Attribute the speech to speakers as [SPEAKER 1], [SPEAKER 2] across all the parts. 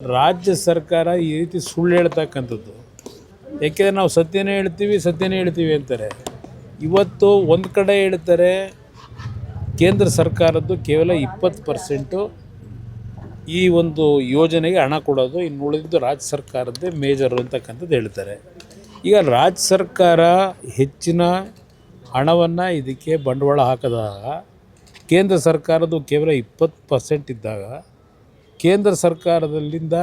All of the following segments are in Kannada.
[SPEAKER 1] ರಾಜ್ಯ ಸರ್ಕಾರ ಈ ರೀತಿ ಸುಳ್ಳು ಹೇಳ್ತಕ್ಕಂಥದ್ದು, ಏಕೆಂದರೆ ನಾವು ಸತ್ಯನೇ ಹೇಳ್ತೀವಿ ಅಂತಾರೆ. ಇವತ್ತು ಒಂದು ಕಡೆ ಹೇಳ್ತಾರೆ ಕೇಂದ್ರ ಸರ್ಕಾರದ್ದು ಕೇವಲ 20% ಈ ಒಂದು ಯೋಜನೆಗೆ ಹಣ ಕೊಡೋದು, ಇನ್ನು ಉಳಿದಿದ್ದು ರಾಜ್ಯ ಸರ್ಕಾರದ್ದೇ ಮೇಜರು ಅಂತಕ್ಕಂಥದ್ದು ಹೇಳ್ತಾರೆ. ಈಗ ರಾಜ್ಯ ಸರ್ಕಾರ ಹೆಚ್ಚಿನ ಹಣವನ್ನು ಇದಕ್ಕೆ ಬಂಡವಾಳ ಹಾಕಿದಾಗ ಕೇಂದ್ರ ಸರ್ಕಾರದ್ದು ಕೇವಲ 20% ಇದ್ದಾಗ ಕೇಂದ್ರ ಸರ್ಕಾರದಲ್ಲಿಂದ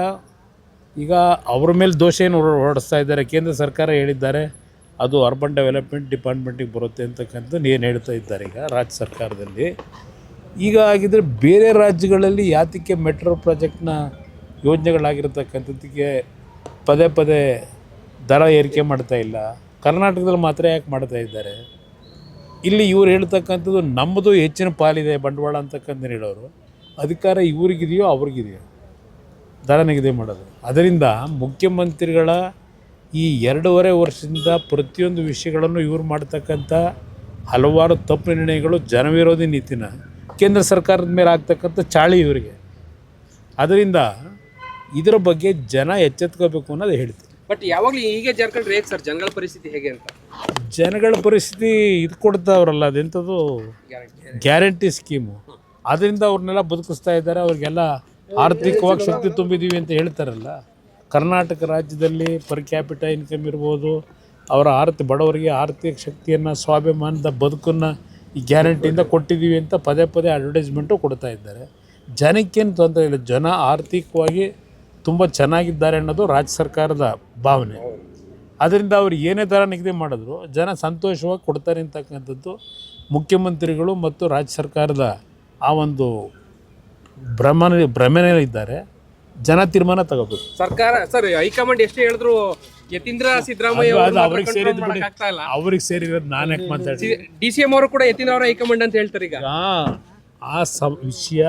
[SPEAKER 1] ಈಗ ಅವ್ರ ಮೇಲೆ ದೋಷ ಏನು ಹೊರಡಿಸ್ತಾ ಇದ್ದಾರೆ. ಕೇಂದ್ರ ಸರ್ಕಾರ ಹೇಳಿದ್ದಾರೆ ಅದು ಅರ್ಬನ್ ಡೆವಲಪ್ಮೆಂಟ್ ಡಿಪಾರ್ಟ್ಮೆಂಟಿಗೆ ಬರುತ್ತೆ ಅಂತಕ್ಕಂಥದ್ದು ಏನು ಹೇಳ್ತಾ ಇದ್ದಾರೆ ಈಗ ರಾಜ್ಯ ಸರ್ಕಾರದಲ್ಲಿ. ಈಗ ಆಗಿದ್ದರೆ ಬೇರೆ ರಾಜ್ಯಗಳಲ್ಲಿ ಯಾತಕ್ಕೆ ಮೆಟ್ರೋ ಪ್ರಾಜೆಕ್ಟ್ನ ಯೋಜನೆಗಳಾಗಿರ್ತಕ್ಕಂಥದ್ದಕ್ಕೆ ಪದೇ ಪದೇ ದರ ಏರಿಕೆ ಮಾಡ್ತಾ ಇಲ್ಲ, ಕರ್ನಾಟಕದಲ್ಲಿ ಮಾತ್ರ ಯಾಕೆ ಮಾಡ್ತಾ ಇದ್ದಾರೆ? ಇಲ್ಲಿ ಇವ್ರು ಹೇಳ್ತಕ್ಕಂಥದ್ದು ನಮ್ಮದು ಹೆಚ್ಚಿನ ಪಾಲಿದೆ ಬಂಡವಾಳ ಅಂತಕ್ಕಂಥ ಹೇಳೋರು, ಅಧಿಕಾರ ಇವ್ರಿಗಿದೆಯೋ ಅವ್ರಿಗಿದೆಯೋ ದರ ನಿಗದಿ ಮಾಡೋದು. ಅದರಿಂದ ಮುಖ್ಯಮಂತ್ರಿಗಳ ಈ 2.5 ವರ್ಷದಿಂದ ಪ್ರತಿಯೊಂದು ವಿಷಯಗಳನ್ನು ಇವ್ರು ಮಾಡ್ತಕ್ಕಂಥ ಹಲವಾರು ತಪ್ಪು ನಿರ್ಣಯಗಳು ಜನವಿರೋಧಿ ನೀತಿನ ಕೇಂದ್ರ ಸರ್ಕಾರದ ಮೇಲೆ ಆಗ್ತಕ್ಕಂಥ ಚಾಳಿ ಇವರಿಗೆ. ಅದರಿಂದ ಇದರ ಬಗ್ಗೆ ಜನ ಎಚ್ಚೆತ್ಕೋಬೇಕು ಅನ್ನೋದು ಹೇಳ್ತೀನಿ.
[SPEAKER 2] ಬಟ್ ಯಾವಾಗಲೂ ಹೀಗೆ ಜಾರ್ಖಂಡ್ ರೇಟ್ ಸರ್, ಜನಗಳ ಪರಿಸ್ಥಿತಿ ಹೇಗೆ ಅಂತ?
[SPEAKER 1] ಜನಗಳ ಪರಿಸ್ಥಿತಿ ಇದು ಕೊಡ್ತಾವ್ರಲ್ಲ, ಅದೆಂಥದ್ದು ಗ್ಯಾರಂಟಿ ಸ್ಕೀಮು, ಅದರಿಂದ ಅವ್ರನ್ನೆಲ್ಲ ಬದುಕಿಸ್ತಾ ಇದ್ದಾರೆ. ಅವ್ರಿಗೆಲ್ಲ ಆರ್ಥಿಕವಾಗಿ ಶಕ್ತಿ ತುಂಬಿದ್ದೀವಿ ಅಂತ ಹೇಳ್ತಾರಲ್ಲ. ಕರ್ನಾಟಕ ರಾಜ್ಯದಲ್ಲಿ ಪರ್ ಕ್ಯಾಪಿಟಲ್ ಇನ್ಕಮ್ ಇರ್ಬೋದು, ಅವರ ಬಡವರಿಗೆ ಆರ್ಥಿಕ ಶಕ್ತಿಯನ್ನು, ಸ್ವಾಭಿಮಾನದ ಬದುಕನ್ನು ಈ ಗ್ಯಾರಂಟಿಯಿಂದ ಕೊಟ್ಟಿದ್ದೀವಿ ಅಂತ ಪದೇ ಪದೇ ಅಡ್ವರ್ಟೈಸ್ಮೆಂಟು ಕೊಡ್ತಾ ಇದ್ದಾರೆ. ಜನಕ್ಕೇನು ತೊಂದರೆ ಇಲ್ಲ, ಜನ ಆರ್ಥಿಕವಾಗಿ ತುಂಬ ಚೆನ್ನಾಗಿದ್ದಾರೆ ಅನ್ನೋದು ರಾಜ್ಯ ಸರ್ಕಾರದ ಭಾವನೆ. ಅದರಿಂದ ಅವ್ರು ಏನೇ ಥರ ನಿಗದಿ ಮಾಡಿದ್ರು ಜನ ಸಂತೋಷವಾಗಿ ಕೊಡ್ತಾರೆ ಅಂತಕ್ಕಂಥದ್ದು ಮುಖ್ಯಮಂತ್ರಿಗಳು ಮತ್ತು ರಾಜ್ಯ ಸರ್ಕಾರದ ಆ ಒಂದು ಭ್ರಮೆಯಲ್ಲಿದ್ದಾರೆ. ಜನ ತೀರ್ಮಾನ ತಗೋಬೇಕು.
[SPEAKER 2] ಸರ್ಕಾರ ಸರ್ ಹೈಕಮಾಂಡ್ ಎಷ್ಟು ಹೇಳಿದ್ರು ಯತೀಂದ್ರ ಸಿದ್ದರಾಮಯ್ಯ
[SPEAKER 1] ಅವ್ರಿಗೆ ಸೇರಿರೋದು ನಾನು ಯಾಕೆ ಮಾತಾಡ್ತೀನಿ.
[SPEAKER 2] DCM ಅವರು ಕೂಡ ಯತೀಂದ್ರ ಅವರ ಹೈಕಮಾಂಡ್ ಅಂತ ಹೇಳ್ತಾರೆ. ಈಗ
[SPEAKER 1] ಆ ವಿಷಯ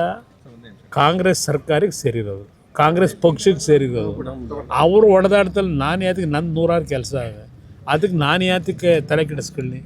[SPEAKER 1] ಕಾಂಗ್ರೆಸ್ ಸರ್ಕಾರಕ್ಕೆ ಸೇರಿರೋದು, ಕಾಂಗ್ರೆಸ್ ಪಕ್ಷಕ್ಕೆ ಸೇರಿರೋದು. ಅವರು ಹೊಡೆದಾಡ್ತಲ್ಲಿ ನಾನು ಯಾತಕ್ಕೆ, ನನ್ನ 100 ಕೆಲಸ ಇದೆ, ಅದಕ್ಕೆ ನಾನು ಯಾತಕ್ಕೆ ತಲೆ ಕೆಡಿಸ್ಕೊಳ್ಳಿ?